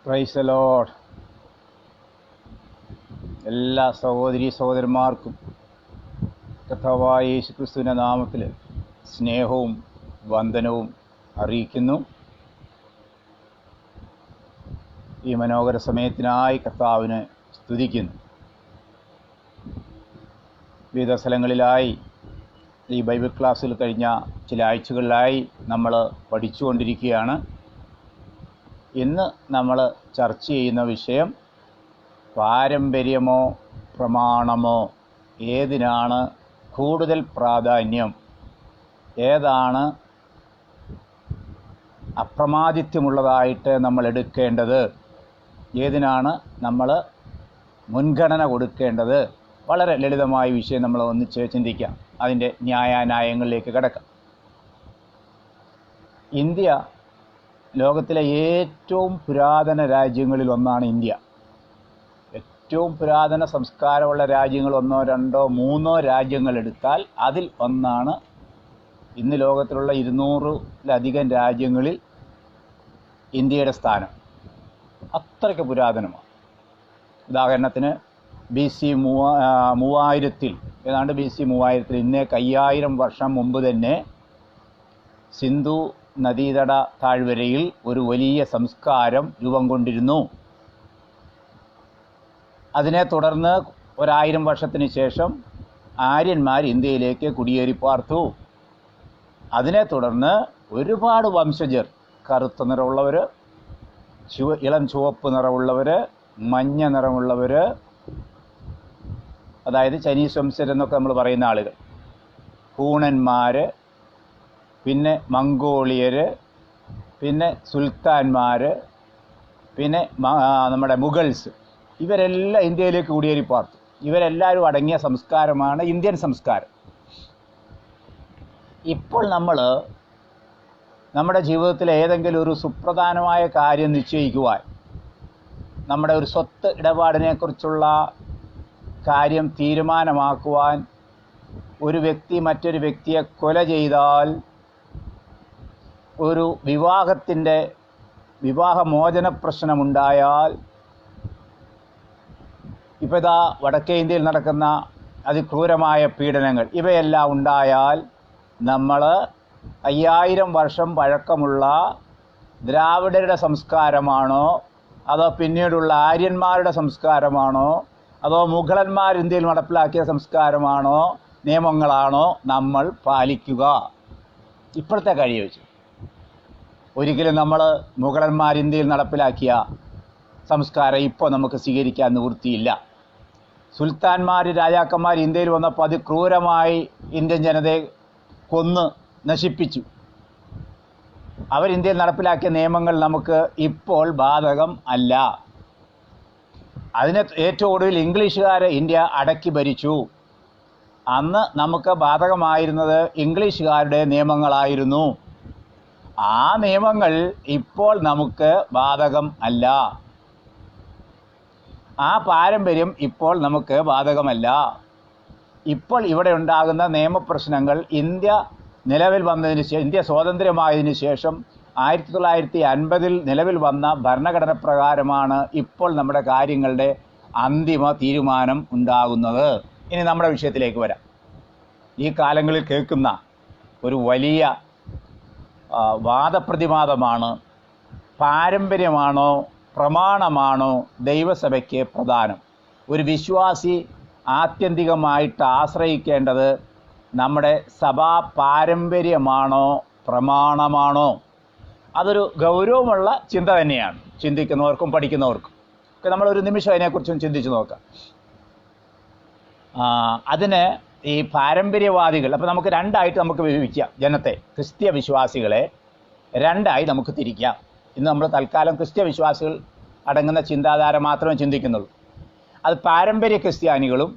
Praise the Lord. എല്ലാ സഹോദരീ സഹോദരന്മാർക്കും കർത്താവായ യേശുക്രിസ്തുവിൻ്റെ നാമത്തിൽ സ്നേഹവും വന്ദനവും അറിയിക്കുന്നു. ഈ മനോഹര സമയത്തിനായി കർത്താവിനെ സ്തുതിക്കുന്നു. വിവിധ സ്ഥലങ്ങളിലായി ഈ ബൈബിൾ ക്ലാസ്സിൽ കഴിഞ്ഞ ചില ആഴ്ചകളിലായി നമ്മൾ പഠിച്ചുകൊണ്ടിരിക്കുകയാണ്. ഇന്ന് നമ്മൾ ചർച്ച ചെയ്യുന്ന വിഷയം പാരമ്പര്യമോ പ്രമാണമോ, ഏതിനാണ് കൂടുതൽ പ്രാധാന്യം, ഏതാണ് അപ്രമാദിത്വമുള്ളതായിട്ട് നമ്മൾ എടുക്കേണ്ടത്, ഏതിനാണ് നമ്മൾ മുൻഗണന കൊടുക്കേണ്ടത്. വളരെ ലളിതമായ വിഷയം നമ്മൾ ഒന്നിച്ച് ചിന്തിക്കാം. അതിൻ്റെ ന്യായാന്യായങ്ങളിലേക്ക് കിടക്കാം. ഇന്ത്യ ലോകത്തിലെ ഏറ്റവും പുരാതന രാജ്യങ്ങളിൽ ഒന്നാണ്. ഇന്ത്യ ഏറ്റവും പുരാതന സംസ്കാരമുള്ള രാജ്യങ്ങൾ 1, 2, 3 രാജ്യങ്ങൾ എടുത്താൽ അതിൽ ഒന്നാണ്. ഇന്ന് ലോകത്തിലുള്ള 200-ലധികം രാജ്യങ്ങളിൽ ഇന്ത്യയുടെ സ്ഥാനം അത്രയ്ക്ക് പുരാതനമാണ്. ഉദാഹരണത്തിന് BC 3000-ൽ, ഏതാണ്ട് BC 3000-ൽ, ഇന്നേക്ക് 5000 വർഷം മുമ്പ് തന്നെ സിന്ധു നദീതട താഴ്വരയിൽ ഒരു വലിയ സംസ്കാരം രൂപം കൊണ്ടിരുന്നു. അതിനെ തുടർന്ന് 1000 വർഷത്തിന് ശേഷം ആര്യന്മാർ ഇന്ത്യയിലേക്ക് കുടിയേറി പാർത്തു. അതിനെ തുടർന്ന് ഒരുപാട് വംശജർ, കറുത്ത നിറമുള്ളവർ, ഇളം ചുവപ്പ് നിറമുള്ളവർ, മഞ്ഞ നിറമുള്ളവർ, അതായത് ചൈനീസ് വംശജരെന്നൊക്കെ നമ്മൾ പറയുന്ന ആളുകൾ, ഹൂണന്മാർ, പിന്നെ മംഗോളിയർ, പിന്നെ സുൽത്താൻമാർ, പിന്നെ നമ്മുടെ മുഗൾസ്, ഇവരെല്ലാം ഇന്ത്യയിലേക്ക് കുടിയേറി പാർത്തു. ഇവരെല്ലാവരും അടങ്ങിയ സംസ്കാരമാണ് ഇന്ത്യൻ സംസ്കാരം. ഇപ്പോൾ നമ്മൾ നമ്മുടെ ജീവിതത്തിൽ ഏതെങ്കിലും ഒരു സുപ്രധാനമായ കാര്യം നിശ്ചയിക്കുവാൻ, നമ്മുടെ ഒരു സ്വത്ത് ഇടപാടിനെക്കുറിച്ചുള്ള കാര്യം തീരുമാനമാക്കുവാൻ, ഒരു വ്യക്തി മറ്റൊരു വ്യക്തിയെ കൊല ചെയ്താൽ, ഒരു വിവാഹമോചന പ്രശ്നമുണ്ടായാൽ, ഇപ്പോൾ ഇതാ വടക്കേ ഇന്ത്യയിൽ നടക്കുന്ന അതിക്രൂരമായ പീഡനങ്ങൾ, ഇവയെല്ലാം ഉണ്ടായാൽ നമ്മൾ 5000 വർഷം പഴക്കമുള്ള ദ്രാവിഡരുടെ സംസ്കാരമാണോ, അതോ പിന്നീടുള്ള ആര്യന്മാരുടെ സംസ്കാരമാണോ, അതോ മുഗളന്മാർ ഇന്ത്യയിൽ നടപ്പിലാക്കിയ സംസ്കാരമാണോ, നിയമങ്ങളാണോ നമ്മൾ പാലിക്കുക? ഇപ്പോഴത്തെ കഴിവ് വെച്ച് ഒരിക്കലും നമ്മൾ മുഗളന്മാർ ഇന്ത്യയിൽ നടപ്പിലാക്കിയ സംസ്കാരം ഇപ്പോൾ നമുക്ക് സ്വീകരിക്കാൻ നിവൃത്തിയില്ല. സുൽത്താൻമാർ, രാജാക്കന്മാർ ഇന്ത്യയിൽ വന്നപ്പോൾ അതിക്രൂരമായി ഇന്ത്യൻ ജനതയെ കൊന്ന് നശിപ്പിച്ചു. അവർ ഇന്ത്യയിൽ നടപ്പിലാക്കിയ നിയമങ്ങൾ നമുക്ക് ഇപ്പോൾ ബാധകം അല്ല. അതിന് ഏറ്റവും ഒടുവിൽ ഇംഗ്ലീഷുകാർ ഇന്ത്യ അടക്കി ഭരിച്ചു. അന്ന് നമുക്ക് ബാധകമായിരുന്നത് ഇംഗ്ലീഷുകാരുടെ നിയമങ്ങളായിരുന്നു. ആ നിയമങ്ങൾ ഇപ്പോൾ നമുക്ക് ബാധകം അല്ല. ആ പാരമ്പര്യം ഇപ്പോൾ നമുക്ക് ബാധകമല്ല. ഇപ്പോൾ ഇവിടെ ഉണ്ടാകുന്ന നിയമപ്രശ്നങ്ങൾ ഇന്ത്യ സ്വാതന്ത്ര്യമായതിനു ശേഷം 1950-ൽ നിലവിൽ വന്ന ഭരണഘടന പ്രകാരമാണ് ഇപ്പോൾ നമ്മുടെ കാര്യങ്ങളുടെ അന്തിമ തീരുമാനം ഉണ്ടാകുന്നത്. ഇനി നമ്മുടെ വിഷയത്തിലേക്ക് വരാം. ഈ കാലങ്ങളിൽ കേൾക്കുന്ന ഒരു വലിയ വാദപ്രതിവാദമാണ്, പാരമ്പര്യമാണോ പ്രമാണമാണോ ദൈവസഭയ്ക്ക് പ്രധാനം? ഒരു വിശ്വാസി ആത്യന്തികമായിട്ട് ആശ്രയിക്കേണ്ടത് നമ്മുടെ സഭാ പാരമ്പര്യമാണോ പ്രമാണമാണോ? അതൊരു ഗൗരവമുള്ള ചിന്ത തന്നെയാണ്, ചിന്തിക്കുന്നവർക്കും പഠിക്കുന്നവർക്കും. നമ്മളൊരു നിമിഷം അതിനെക്കുറിച്ചും ചിന്തിച്ച് നോക്കാം. അതിന് ഈ പാരമ്പര്യവാദികൾ, അപ്പോൾ നമുക്ക് രണ്ടായിട്ട് നമുക്ക് വിഭജിക്കാം. ജനത്തെ, ക്രിസ്ത്യ വിശ്വാസികളെ രണ്ടായി നമുക്ക് തിരിക്കാം. ഇന്ന് നമ്മൾ തൽക്കാലം ക്രിസ്ത്യ വിശ്വാസികൾ അടങ്ങുന്ന ചിന്താധാര മാത്രമേ ചിന്തിക്കുന്നുള്ളൂ. അത് പാരമ്പര്യ ക്രിസ്ത്യാനികളും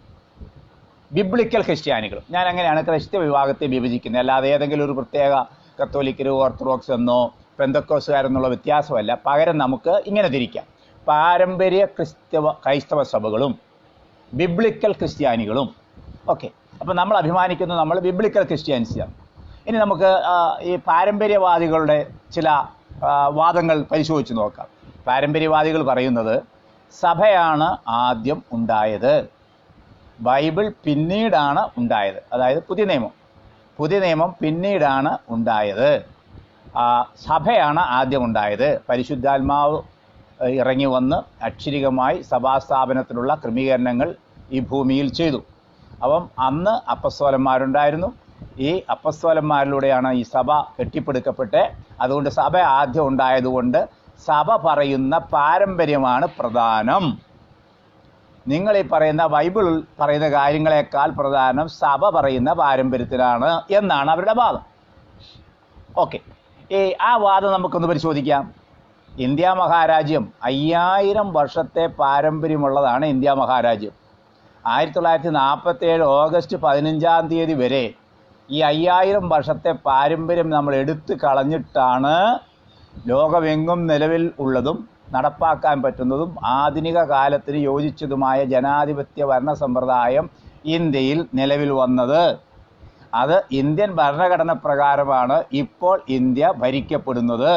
ബിബ്ലിക്കൽ ക്രിസ്ത്യാനികളും. ഞാൻ അങ്ങനെയാണ് ക്രിസ്ത്യ വിഭാഗത്തെ വിഭജിക്കുന്നത്. അല്ലാതെ ഏതെങ്കിലും ഒരു പ്രത്യേക കത്തോലിക്കരോ ഓർത്തഡോക്സ് എന്നോ പെന്തക്കോസുകാരെന്നുള്ള വ്യത്യാസമല്ല. പകരം നമുക്ക് ഇങ്ങനെ തിരിക്കാം: പാരമ്പര്യ ക്രൈസ്തവ സഭകളും ബിബ്ലിക്കൽ ക്രിസ്ത്യാനികളും. ഓക്കെ, അപ്പോൾ നമ്മൾ അഭിമാനിക്കുന്നത് നമ്മൾ ബിബ്ലിക്കൽ ക്രിസ്ത്യാനിറ്റിയാണ്. ഇനി നമുക്ക് ഈ പാരമ്പര്യവാദികളുടെ ചില വാദങ്ങൾ പരിശോധിച്ച് നോക്കാം. പാരമ്പര്യവാദികൾ പറയുന്നത് സഭയാണ് ആദ്യം ഉണ്ടായത്, ബൈബിൾ പിന്നീടാണ് ഉണ്ടായത്. അതായത് പുതിയ നിയമം പിന്നീടാണ് ഉണ്ടായത്, സഭയാണ് ആദ്യം ഉണ്ടായത്. പരിശുദ്ധാത്മാവ് ഇറങ്ങി വന്ന് അക്ഷരികമായി സഭാസ്ഥാപനത്തിനുള്ള ക്രമീകരണങ്ങൾ ഈ ഭൂമിയിൽ ചെയ്തു. അപ്പം അന്ന് അപ്പസ്തോലന്മാരുണ്ടായിരുന്നു. ഈ അപ്പസ്തോലന്മാരിലൂടെയാണ് ഈ സഭ കെട്ടിപ്പടുക്കപ്പെട്ട്, അതുകൊണ്ട് സഭ ആദ്യം ഉണ്ടായതുകൊണ്ട് സഭ പറയുന്ന പാരമ്പര്യമാണ് പ്രധാനം. നിങ്ങൾ ഈ പറയുന്ന ബൈബിൾ പറയുന്ന കാര്യങ്ങളെക്കാൾ പ്രധാനം സഭ പറയുന്ന പാരമ്പര്യത്തിലാണ് എന്നാണ് അവരുടെ വാദം. ഓക്കെ, ആ വാദം നമുക്കൊന്ന് പരിശോധിക്കാം. ഇന്ത്യ മഹാരാജ്യം 5000 വർഷത്തെ പാരമ്പര്യമുള്ളതാണ്. ഇന്ത്യ മഹാരാജ്യം 1947 ഓഗസ്റ്റ് 15 വരെ ഈ 5000 വർഷത്തെ പാരമ്പര്യം നമ്മൾ എടുത്തു കളഞ്ഞിട്ടാണ് ലോകമെങ്ങും നിലവിൽ ഉള്ളതും നടപ്പാക്കാൻ പറ്റുന്നതും ആധുനിക കാലത്തിന് യോജിച്ചതുമായ ജനാധിപത്യ ഭരണ സമ്പ്രദായം ഇന്ത്യയിൽ നിലവിൽ വന്നത്. അത് ഇന്ത്യൻ ഭരണഘടന പ്രകാരമാണ് ഇപ്പോൾ ഇന്ത്യ ഭരിക്കപ്പെടുന്നത്.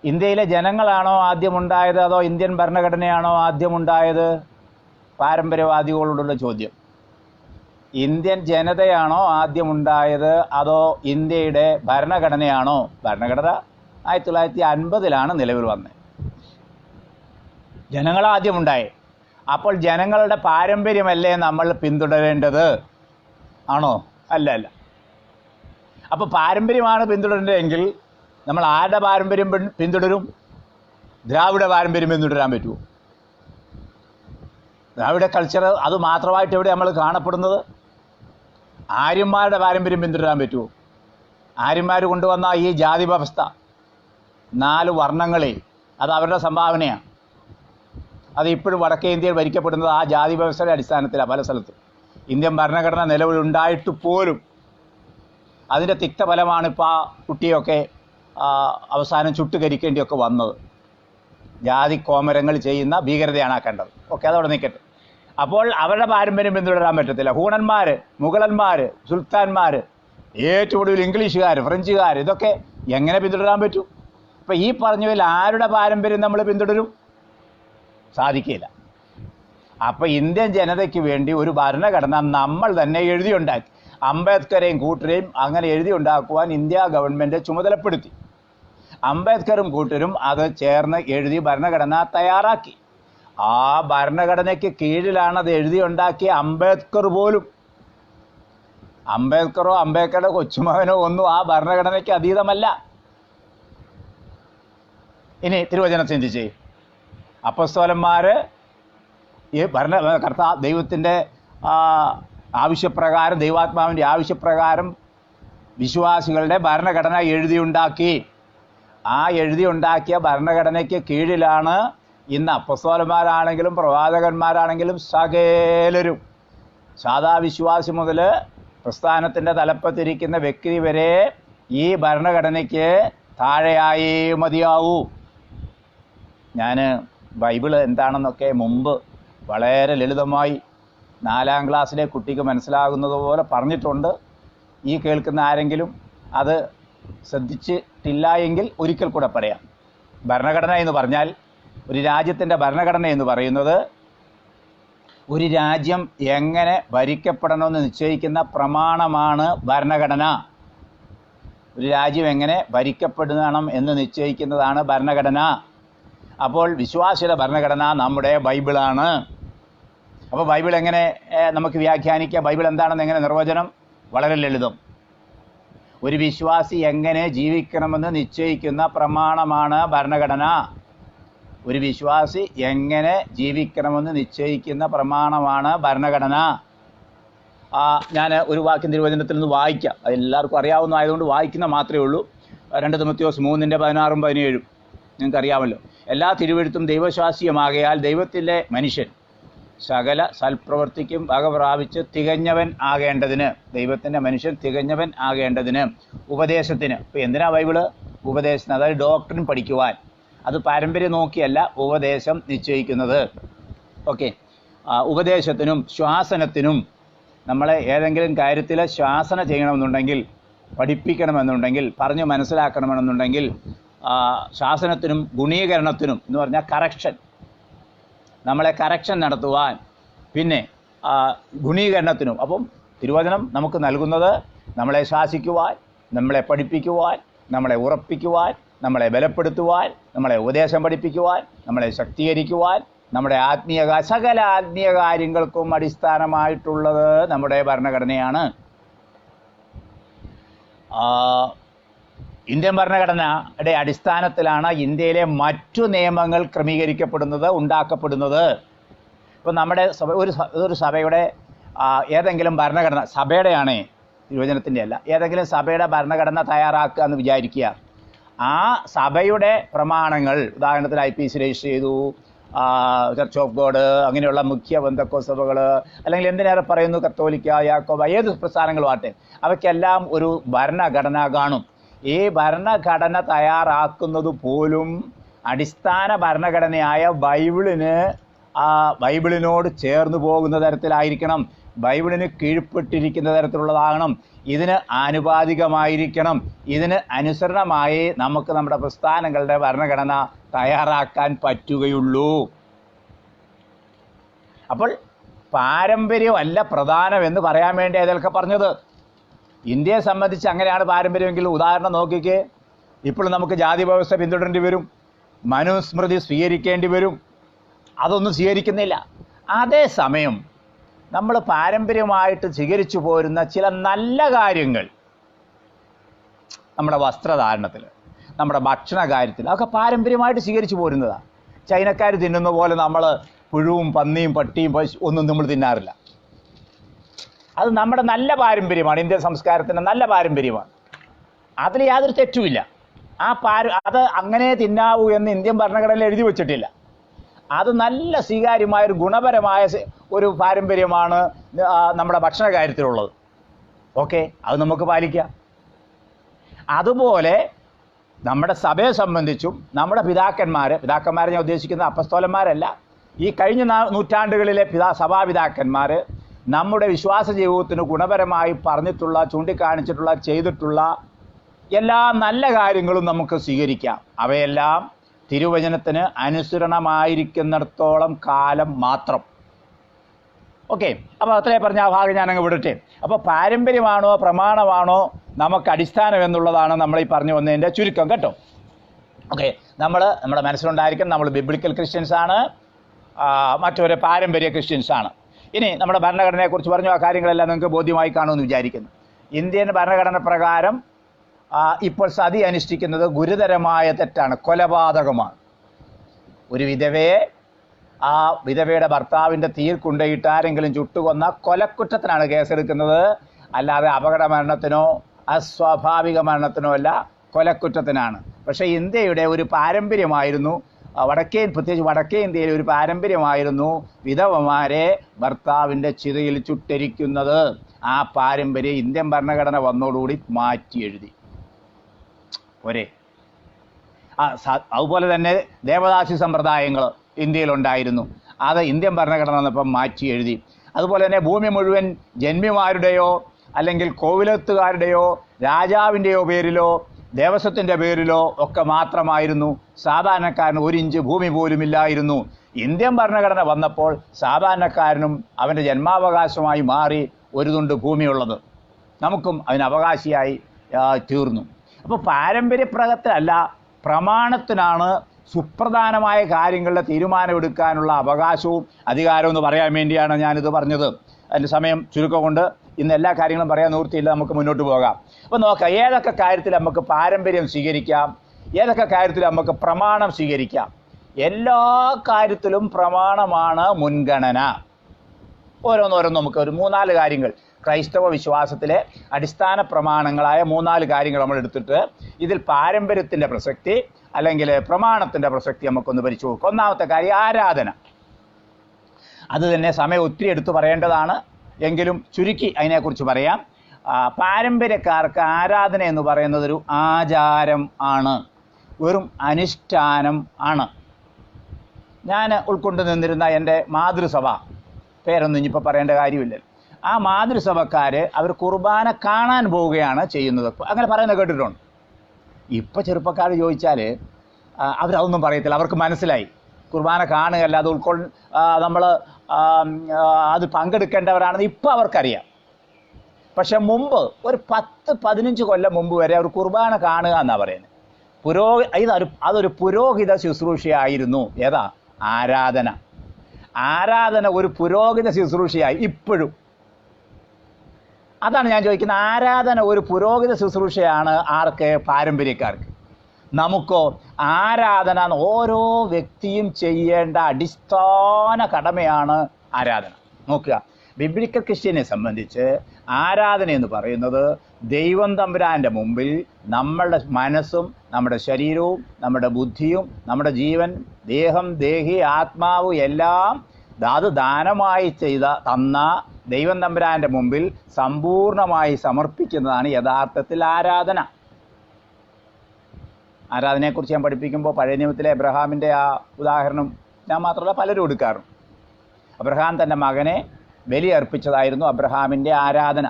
ഇന്ത്യയിലെ ജനങ്ങളാണോ ആദ്യമുണ്ടായത്, അതോ ഇന്ത്യൻ ഭരണഘടനയാണോ ആദ്യമുണ്ടായത്? പാരമ്പര്യവാദികളോടുള്ള ചോദ്യം. ഇന്ത്യൻ ജനതയാണോ ആദ്യമുണ്ടായത്, അതോ ഇന്ത്യയുടെ ഭരണഘടനയാണോ? ഭരണഘടന 1950 നിലവിൽ വന്നത്. ജനങ്ങളാദ്യമുണ്ടായി. അപ്പോൾ ജനങ്ങളുടെ പാരമ്പര്യമല്ലേ നമ്മൾ പിന്തുടരേണ്ടത്? ആണോ? അല്ല. അപ്പോൾ പാരമ്പര്യമാണ് പിന്തുടരേണ്ടതെങ്കിൽ നമ്മൾ ആരുടെ പാരമ്പര്യം പിന്തുടരും? ദ്രാവിഡ പാരമ്പര്യം പിന്തുടരാൻ പറ്റുമോ? ദ്രാവിഡ കൾച്ചർ അത് മാത്രമായിട്ട് എവിടെ നമ്മൾ കാണപ്പെടുന്നത്? ആര്യന്മാരുടെ പാരമ്പര്യം പിന്തുടരാൻ പറ്റുമോ? ആര്യന്മാർ കൊണ്ടുവന്ന ഈ ജാതി വ്യവസ്ഥ, 4 വർണ്ണങ്ങളെ, അത് അവരുടെ സംഭാവനയാണ്. അത് ഇപ്പോഴും വടക്കേ ഇന്ത്യയിൽ ഭരിക്കപ്പെടുന്നത് ആ ജാതി വ്യവസ്ഥയുടെ അടിസ്ഥാനത്തിലാണ്. പല സ്ഥലത്തും ഇന്ത്യൻ ഭരണഘടന നിലവിലുണ്ടായിട്ട് പോലും അതിൻ്റെ തിക്തഫലമാണ് ഇപ്പോൾ ആ കുട്ടിയൊക്കെ അവസാനം ചുട്ടുകരിക്കേണ്ടിയൊക്കെ വന്നത്. ജാതി കോമരങ്ങൾ ചെയ്യുന്ന ഭീകരതയാണ് ആക്കേണ്ടത്. ഓക്കെ, അതവിടെ നിൽക്കട്ടെ. അപ്പോൾ അവരുടെ പാരമ്പര്യം പിന്തുടരാൻ പറ്റത്തില്ല. ഹൂണന്മാർ, മുഗളന്മാർ, സുൽത്താൻമാർ, ഏറ്റവും ഒടുവിൽ ഇംഗ്ലീഷുകാർ, ഫ്രഞ്ചുകാർ, ഇതൊക്കെ എങ്ങനെ പിന്തുടരാൻ പറ്റും? അപ്പം ഈ പറഞ്ഞതിൽ ആരുടെ പാരമ്പര്യം നമ്മൾ പിന്തുടരും? സാധിക്കില്ല. അപ്പം ഇന്ത്യൻ ജനതയ്ക്ക് വേണ്ടി ഒരു ഭരണഘടന നമ്മൾ തന്നെ എഴുതിയുണ്ടാക്കി. അംബേദ്കറേയും കൂട്ടരെയും അങ്ങനെ എഴുതിയുണ്ടാക്കുവാൻ ഇന്ത്യ ഗവൺമെൻറ് ചുമതലപ്പെടുത്തി. അംബേദ്കറും കൂട്ടരും അത് ചേർന്ന് എഴുതി ഭരണഘടന തയ്യാറാക്കി. ആ ഭരണഘടനയ്ക്ക് കീഴിലാണ് അത് എഴുതിയുണ്ടാക്കിയ അംബേദ്കർ പോലും. അംബേദ്കറോ അംബേദ്കറുടെ കൊച്ചുമകനോ ഒന്നും ആ ഭരണഘടനയ്ക്ക് അതീതമല്ല. ഇനി തിരുവചനം ചിന്തിച്ചേ. അപ്പസ്തോലന്മാർ ഈ ദൈവത്തിൻ്റെ ആവശ്യപ്രകാരം, ദൈവാത്മാവിൻ്റെ ആവശ്യപ്രകാരം വിശ്വാസികളുടെ ഭരണഘടന എഴുതിയുണ്ടാക്കി. ആ എഴുതിയുണ്ടാക്കിയ ഭരണഘടനയ്ക്ക് കീഴിലാണ് ഇന്ന് അപ്പസ്തോലന്മാരാണെങ്കിലും പ്രവാചകന്മാരാണെങ്കിലും സകലരും, സാധാ വിശ്വാസി മുതൽ പ്രസ്ഥാനത്തിൻ്റെ തലപ്പത്തിരിക്കുന്ന വ്യക്തി വരെ ഈ ഭരണഘടനയ്ക്ക് താഴെയായേ മതിയാവൂ. ഞാൻ ബൈബിള് എന്താണെന്നൊക്കെ മുമ്പ് വളരെ ലളിതമായി 4ാം ക്ലാസ്സിലെ കുട്ടിക്ക് മനസ്സിലാകുന്നത് പോലെ പറഞ്ഞിട്ടുണ്ട്. ഈ കേൾക്കുന്ന ആരെങ്കിലും അത് ശ്രദ്ധിച്ചിട്ടില്ല എങ്കിൽ ഒരിക്കൽ കൂടെ പറയാം. ഭരണഘടന എന്ന് പറഞ്ഞാൽ, ഒരു രാജ്യത്തിൻ്റെ ഭരണഘടന എന്ന് പറയുന്നത് ഒരു രാജ്യം എങ്ങനെ ഭരിക്കപ്പെടണമെന്ന് നിശ്ചയിക്കുന്ന പ്രമാണമാണ് ഭരണഘടന. ഒരു രാജ്യം എങ്ങനെ ഭരിക്കപ്പെടണം എന്ന് നിശ്ചയിക്കുന്നതാണ് ഭരണഘടന. അപ്പോൾ വിശ്വാസിയുടെ ഭരണഘടന നമ്മുടെ ബൈബിളാണ്. അപ്പോൾ ബൈബിൾ എങ്ങനെ നമുക്ക് വ്യാഖ്യാനിക്കാം? ബൈബിൾ എന്താണെന്ന് എങ്ങനെ നിർവചനം? വളരെ ലളിതം. ഒരു വിശ്വാസി എങ്ങനെ ജീവിക്കണമെന്ന് നിശ്ചയിക്കുന്ന പ്രമാണമാണ് ഭരണഘടന. ഒരു വിശ്വാസി എങ്ങനെ ജീവിക്കണമെന്ന് നിശ്ചയിക്കുന്ന പ്രമാണമാണ് ഭരണഘടന. ഞാൻ ഒരു വാക്യം തിരുവചനത്തിൽ നിന്ന് വായിക്കാം. അത് എല്ലാവർക്കും അറിയാവുന്നതായതുകൊണ്ട് വായിക്കുന്ന മാത്രമേ ഉള്ളൂ. 2 തിമോത്തിയോസ് 3:16-17 നിങ്ങൾക്കറിയാമല്ലോ. എല്ലാ തിരുവെഴുത്തും ദൈവശാസ്ത്രീയമാകയാൽ ദൈവത്തിലെ മനുഷ്യൻ സകല സൽപ്രവൃത്തിക്കും വക പ്രാപിച്ച് തികഞ്ഞവൻ ആകേണ്ടതിന്, ദൈവത്തിൻ്റെ മനുഷ്യൻ തികഞ്ഞവൻ ആകേണ്ടതിന്, ഉപദേശത്തിന്. ഇപ്പോൾ എന്തിനാ ബൈബിള്? ഉപദേശത്തിന്, അതായത് ഡോക്ടറിൻ പഠിക്കുവാൻ. അത് പാരമ്പര്യം നോക്കിയല്ല ഉപദേശം നിശ്ചയിക്കുന്നത്. ഓക്കെ, ഉപദേശത്തിനും ശ്വാസനത്തിനും, നമ്മളെ ഏതെങ്കിലും കാര്യത്തിൽ ശ്വാസന ചെയ്യണമെന്നുണ്ടെങ്കിൽ പഠിപ്പിക്കണമെന്നുണ്ടെങ്കിൽ, പറഞ്ഞു മനസ്സിലാക്കണമെന്നുണ്ടെങ്കിൽ ശാസനത്തിനും ഗുണീകരണത്തിനും എന്ന് പറഞ്ഞാൽ കറക്ഷൻ, നമ്മളെ കറക്ഷൻ നടത്തുവാൻ, പിന്നെ ഗുണീകരണത്തിനും. അപ്പം തിരുവചനം നമുക്ക് നൽകുന്നത് നമ്മളെ ശാസിക്കുവാൻ, നമ്മളെ പഠിപ്പിക്കുവാൻ, നമ്മളെ ഉറപ്പിക്കുവാൻ, നമ്മളെ ബലപ്പെടുത്തുവാൻ, നമ്മളെ ഉപദേശം പഠിപ്പിക്കുവാൻ, നമ്മളെ ശക്തീകരിക്കുവാൻ, നമ്മുടെ സകല ആത്മീയ കാര്യങ്ങൾക്കും അടിസ്ഥാനമായിട്ടുള്ളത് നമ്മുടെ ഭരണഘടനയാണ്. ഇന്ത്യൻ ഭരണഘടനയുടെ അടിസ്ഥാനത്തിലാണ് ഇന്ത്യയിലെ മറ്റു നിയമങ്ങൾ ക്രമീകരിക്കപ്പെടുന്നത്, ഉണ്ടാക്കപ്പെടുന്നത്. ഇപ്പം നമ്മുടെ ഒരു സഭയുടെ ഏതെങ്കിലും ഭരണഘടന, സഭയുടെയാണേ, തിരുവചനത്തിൻ്റെ അല്ല, ഏതെങ്കിലും സഭയുടെ ഭരണഘടന തയ്യാറാക്കുക എന്ന് വിചാരിക്കുക. ആ സഭയുടെ പ്രമാണങ്ങൾ, ഉദാഹരണത്തിന് IPC രജിസ്റ്റർ ചെയ്തു, ചർച്ച് ഓഫ് ഗോഡ്, അങ്ങനെയുള്ള മുഖ്യ പെന്തക്കോസ്ത് സഭകൾ, അല്ലെങ്കിൽ എന്തിനേറെ പറയുന്നു കത്തോലിക്ക, യാക്കോബ, ഏത് പ്രസ്ഥാനങ്ങളും ആട്ടെ, അവയ്ക്കെല്ലാം ഒരു ഭരണഘടന കാണും. ഈ ഭരണഘടന തയ്യാറാക്കുന്നത് പോലും അടിസ്ഥാന ഭരണഘടനയായ ബൈബിളിനോട് ചേർന്ന് പോകുന്ന തരത്തിലായിരിക്കണം, ബൈബിളിന് കീഴ്പ്പെട്ടിരിക്കുന്ന തരത്തിലുള്ളതാകണം, ഇതിന് ആനുപാതികമായിരിക്കണം, ഇതിന് അനുസരണമായി നമുക്ക് നമ്മുടെ പ്രസ്ഥാനങ്ങളുടെ ഭരണഘടന തയ്യാറാക്കാൻ പറ്റുകയുള്ളൂ. അപ്പോൾ പാരമ്പര്യമല്ല പ്രധാനമെന്ന് പറയാൻ വേണ്ടി അതൊക്കെ പറഞ്ഞത്. ഇന്ത്യയെ സംബന്ധിച്ച് അങ്ങനെയാണ് പാരമ്പര്യമെങ്കിൽ ഉദാഹരണം നോക്കിക്കേ, ഇപ്പോൾ നമുക്ക് ജാതി വ്യവസ്ഥ പിന്തുടരേണ്ടി വരും, മനുസ്മൃതി സ്വീകരിക്കേണ്ടി വരും, അതൊന്നും സ്വീകരിക്കുന്നില്ല. അതേസമയം നമ്മൾ പാരമ്പര്യമായിട്ട് സ്വീകരിച്ചു പോരുന്ന ചില നല്ല കാര്യങ്ങൾ, നമ്മുടെ വസ്ത്രധാരണത്തിൽ, നമ്മുടെ ഭക്ഷണ കാര്യത്തിൽ, അതൊക്കെ പാരമ്പര്യമായിട്ട് സ്വീകരിച്ചു പോരുന്നതാണ്. ചൈനക്കാർ തിന്നുന്ന പോലെ നമ്മൾ പുഴുവും പന്നിയും പട്ടിയും ഒന്നും നമ്മൾ തിന്നാറില്ല. അത് നമ്മുടെ നല്ല പാരമ്പര്യമാണ്, ഇന്ത്യൻ സംസ്കാരത്തിൻ്റെ നല്ല പാരമ്പര്യമാണ്, അതിൽ യാതൊരു തെറ്റുമില്ല. അത് അങ്ങനെ തിന്നാവൂ എന്ന് ഇന്ത്യൻ ഭരണഘടനയിൽ എഴുതി വച്ചിട്ടില്ല. അത് നല്ല സ്വീകാര്യമായ ഒരു ഗുണപരമായ ഒരു പാരമ്പര്യമാണ് നമ്മുടെ ഭക്ഷണ കാര്യത്തിലുള്ളത്. ഓക്കെ, അത് നമുക്ക് പാലിക്കാം. അതുപോലെ നമ്മുടെ സഭയെ സംബന്ധിച്ചും നമ്മുടെ പിതാക്കന്മാരെ ഞാൻ ഉദ്ദേശിക്കുന്ന അപ്പസ്തോലന്മാരല്ല, ഈ കഴിഞ്ഞ നൂറ്റാണ്ടുകളിലെ സഭാപിതാക്കന്മാർ നമ്മുടെ വിശ്വാസ ജീവിതത്തിന് ഗുണപരമായി പറഞ്ഞിട്ടുള്ള, ചൂണ്ടിക്കാണിച്ചിട്ടുള്ള, ചെയ്തിട്ടുള്ള എല്ലാ നല്ല കാര്യങ്ങളും നമുക്ക് സ്വീകരിക്കാം. അവയെല്ലാം തിരുവചനത്തിന് അനുസരണമായിരിക്കുന്നിടത്തോളം കാലം മാത്രം. ഓക്കെ, അപ്പോൾ അത്രേ പറഞ്ഞ ആ ഭാഗം ഞാനങ്ങ് വിടട്ടെ. അപ്പോൾ പാരമ്പര്യമാണോ പ്രമാണമാണോ നമുക്ക് അടിസ്ഥാനം എന്നുള്ളതാണ് നമ്മൾ ഈ പറഞ്ഞു വന്നതിൻ്റെ ചുരുക്കം കേട്ടോ. ഓക്കെ, നമ്മുടെ മനസ്സിലുണ്ടായിരിക്കും നമ്മൾ ബിബ്ലിക്കൽ ക്രിസ്ത്യൻസാണ്, മറ്റൊരു പാരമ്പര്യ ക്രിസ്ത്യൻസാണ്. ഇനി നമ്മുടെ ഭരണഘടനയെക്കുറിച്ച് പറഞ്ഞു, ആ കാര്യങ്ങളെല്ലാം നിങ്ങൾക്ക് ബോധ്യമായി കാണുമെന്ന് വിചാരിക്കുന്നു. ഇന്ത്യൻ ഭരണഘടന പ്രകാരം ഇപ്പോൾ സതി അനുഷ്ഠിക്കുന്നത് ഗുരുതരമായ തെറ്റാണ്, കൊലപാതകമാണ്. ഒരു വിധവയെ ആ വിധവയുടെ ഭർത്താവിൻ്റെ തീയിൽ കൊണ്ടുപോയിട്ട് ആരെങ്കിലും ചുട്ടുകൊന്ന കൊലക്കുറ്റത്തിനാണ് കേസെടുക്കുന്നത്, അല്ലാതെ അപകട മരണത്തിനോ അസ്വാഭാവിക മരണത്തിനോ അല്ല, കൊലക്കുറ്റത്തിനാണ്. പക്ഷേ ഇന്ത്യയുടെ ഒരു പാരമ്പര്യമായിരുന്നു, പ്രത്യേകിച്ച് വടക്കേ ഇന്ത്യയിലെ ഒരു പാരമ്പര്യമായിരുന്നു വിധവമാരെ ഭർത്താവിൻ്റെ ചിതയിൽ ചുട്ടരിക്കുന്നത്. ആ പാരമ്പര്യം ഇന്ത്യൻ ഭരണഘടന വന്നതോടുകൂടി മാറ്റി എഴുതി. അതുപോലെ തന്നെ ദേവദാസി സമ്പ്രദായങ്ങൾ ഇന്ത്യയിലുണ്ടായിരുന്നു, അത് ഇന്ത്യൻ ഭരണഘടന വന്നപ്പം മാറ്റി എഴുതി. അതുപോലെ തന്നെ ഭൂമി മുഴുവൻ ജന്മിമാരുടെയോ അല്ലെങ്കിൽ കോവിലത്തുകാരുടെയോ രാജാവിൻ്റെയോ പേരിലോ ദേവസ്വത്തിൻ്റെ പേരിലോ ഒക്കെ മാത്രമായിരുന്നു, സാധാരണക്കാരന് 1 ഇഞ്ച് ഭൂമി പോലുമില്ലായിരുന്നു. ഇന്ത്യൻ ഭരണഘടന വന്നപ്പോൾ സാധാരണക്കാരനും അവൻ്റെ ജന്മാവകാശമായി മാറി ഒരു തുണ്ട് ഭൂമിയുള്ളത്, നമുക്കും അതിന് അവകാശിയായി തീർന്നു. അപ്പോൾ പാരമ്പര്യപ്രകത്തിലല്ല, പ്രമാണത്തിനാണ് സുപ്രധാനമായ കാര്യങ്ങളുടെ തീരുമാനമെടുക്കാനുള്ള അവകാശവും അധികാരവും എന്ന് പറയാൻ വേണ്ടിയാണ് ഞാനിത് പറഞ്ഞത്. അതിൻ്റെ സമയം ചുരുക്കം കൊണ്ട് ഇന്ന് എല്ലാ കാര്യങ്ങളും പറയാൻ നിവൃത്തിയില്ല, നമുക്ക് മുന്നോട്ട് പോകാം. അപ്പോൾ നോക്കാം, ഏതൊക്കെ കാര്യത്തിൽ നമുക്ക് പാരമ്പര്യം സ്വീകരിക്കാം, ഏതൊക്കെ കാര്യത്തിൽ നമുക്ക് പ്രമാണം സ്വീകരിക്കാം. എല്ലാ കാര്യത്തിലും പ്രമാണമാണ് മുൻഗണന. ഓരോന്നോരോന്ന് നമുക്ക് ഒരു 3-4 കാര്യങ്ങൾ, ക്രൈസ്തവ വിശ്വാസത്തിലെ അടിസ്ഥാന പ്രമാണങ്ങളായ 3-4 കാര്യങ്ങൾ നമ്മൾ എടുത്തിട്ട് ഇതിൽ പാരമ്പര്യത്തിൻ്റെ പ്രസക്തി അല്ലെങ്കിൽ പ്രമാണത്തിൻ്റെ പ്രസക്തി നമുക്കൊന്ന് പരിശോധിച്ചു നോക്കാം. ഒന്നാമത്തെ കാര്യം ആരാധന. അത് തന്നെ സമയം ഒത്തിരി എടുത്തു പറയേണ്ടതാണ്, എങ്കിലും ചുരുക്കി അതിനെക്കുറിച്ച് പറയാം. പാരമ്പര്യക്കാർക്ക് ആരാധന എന്ന് പറയുന്നത് ഒരു ആചാരം ആണ്, വെറും അനുഷ്ഠാനം ആണ്. ഞാൻ ഉൾക്കൊണ്ട് നിന്നിരുന്ന എൻ്റെ മാതൃസഭ, പേരൊന്നും ഇനിയിപ്പോൾ പറയേണ്ട കാര്യമില്ലല്ലോ, ആ മാതൃസഭക്കാർ അവർ കുർബാന കാണാൻ പോവുകയാണ് ചെയ്യുന്നത്. അങ്ങനെ പറയുന്നത് കേട്ടിട്ടുണ്ട്. ഇപ്പോൾ ചെറുപ്പക്കാർ ചോദിച്ചാൽ അവരതൊന്നും പറയത്തില്ല. അവർക്ക് മനസ്സിലായി കുർബാന കാണുകയല്ല, അത് നമ്മൾ അത് പങ്കെടുക്കേണ്ടവരാണെന്ന് ഇപ്പോൾ അവർക്കറിയാം. പക്ഷെ മുമ്പ് ഒരു 10-15 കൊല്ലം മുമ്പ് വരെ അവർ കുർബാന കാണുക എന്നാണ് പറയുന്നത്. അതൊരു പുരോഹിത ശുശ്രൂഷയായിരുന്നു. ഏതാ? ആരാധന ഒരു പുരോഹിത ശുശ്രൂഷയായി ഇപ്പോഴും. അതാണ് ഞാൻ ചോദിക്കുന്നത്. ആരാധന ഒരു പുരോഹിത ശുശ്രൂഷയാണ് ആർക്ക്? പാരമ്പര്യക്കാർക്ക്. നമുക്കോ? ആരാധന ഓരോ വ്യക്തിയും ചെയ്യേണ്ട അടിസ്ഥാന കടമയാണ് ആരാധന. നോക്കുക, ബിബ്ലിക്കൽ ക്രിസ്ത്യനെ സംബന്ധിച്ച് ആരാധന എന്ന് പറയുന്നത് ദൈവം തമ്പുരാൻ്റെ മുമ്പിൽ നമ്മളുടെ മനസ്സും നമ്മുടെ ശരീരവും നമ്മുടെ ബുദ്ധിയും നമ്മുടെ ജീവൻ, ദേഹം, ദേഹി, ആത്മാവ് എല്ലാം അത് ദാനമായി തന്ന ദൈവം തമ്പുരാൻ്റെ മുമ്പിൽ സമ്പൂർണമായി സമർപ്പിക്കുന്നതാണ് യഥാർത്ഥത്തിൽ ആരാധന. ആരാധനയെക്കുറിച്ച് ഞാൻ പഠിപ്പിക്കുമ്പോൾ പഴയ നിയമത്തിലെ അബ്രഹാമിൻ്റെ ആ ഉദാഹരണം ഞാൻ മാത്രമല്ല പലരും എടുക്കാറുണ്ട്. അബ്രഹാം തൻ്റെ മകനെ ബലി അർപ്പിച്ചതായിരുന്നു അബ്രഹാമിൻ്റെ ആരാധന.